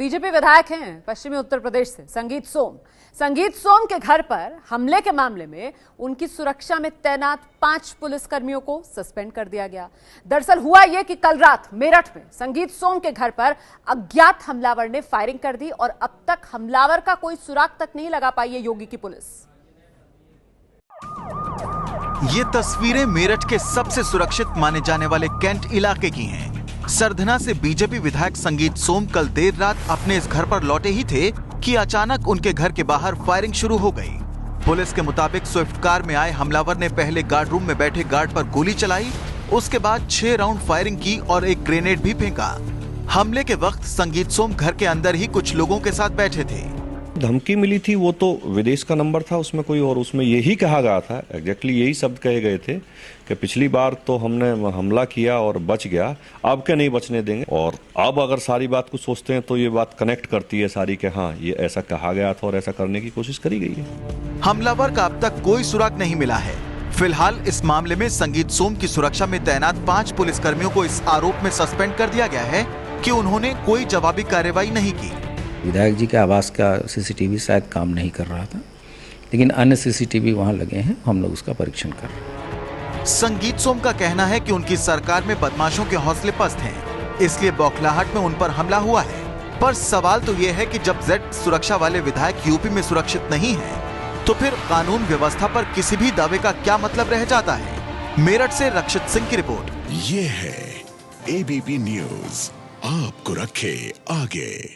BJP विधायक हैं पश्चिमी उत्तर प्रदेश से संगीत सोम। संगीत सोम के घर पर हमले के मामले में उनकी सुरक्षा में तैनात 5 पुलिसकर्मियों को सस्पेंड कर दिया गया। दरअसल हुआ यह कि कल रात मेरठ में संगीत सोम के घर पर अज्ञात हमलावर ने फायरिंग कर दी और अब तक हमलावर का कोई सुराग तक नहीं लगा पाई है योगी की पुलिस। ये तस्वीरें मेरठ के सबसे सुरक्षित माने जाने वाले कैंट इलाके की हैं। सरधना से बीजेपी विधायक संगीत सोम कल देर रात अपने इस घर पर लौटे ही थे कि अचानक उनके घर के बाहर फायरिंग शुरू हो गई। पुलिस के मुताबिक स्विफ्ट कार में आए हमलावर ने पहले गार्ड रूम में बैठे गार्ड पर गोली चलाई, उसके बाद 6 राउंड फायरिंग की और एक ग्रेनेड भी फेंका। हमले के वक्त संगीत सोम घर के अंदर ही कुछ लोगों के साथ बैठे थे। धमकी मिली थी, वो तो विदेश का नंबर था उसमें कोई, और उसमें यही कहा गया था, एग्जैक्टली यही शब्द कहे गए थे कि पिछली बार तो हमने हमला किया और बच गया, अब के नहीं बचने देंगे। और अब अगर सारी बात को सोचते हैं तो ये बात कनेक्ट करती है सारी कि हाँ ये ऐसा कहा गया था और ऐसा करने की कोशिश करी गई है। हमलावर का अब तक कोई सुराग नहीं मिला है। फिलहाल इस मामले में संगीत सोम की सुरक्षा में तैनात 5 पुलिसकर्मियों को इस आरोप में सस्पेंड कर दिया गया है कि उन्होंने कोई जवाबी कार्रवाई नहीं की। विधायक जी के आवास का सीसीटीवी शायद काम नहीं कर रहा था, लेकिन अन्य सीसीटीवी वहां लगे हैं, हम लोग उसका परीक्षण कर रहे हैं। संगीत सोम का कहना है कि उनकी सरकार में बदमाशों के हौसले पस्त हैं, इसलिए बौखलाहट में उन पर हमला हुआ है। पर सवाल तो ये है कि जब जेड सुरक्षा वाले विधायक यूपी में सुरक्षित नहीं है, तो फिर कानून व्यवस्था पर किसी भी दावे का क्या मतलब रह जाता है। मेरठ से रक्षित सिंह की रिपोर्ट। ये है एबीपी न्यूज, आपको रखे आगे।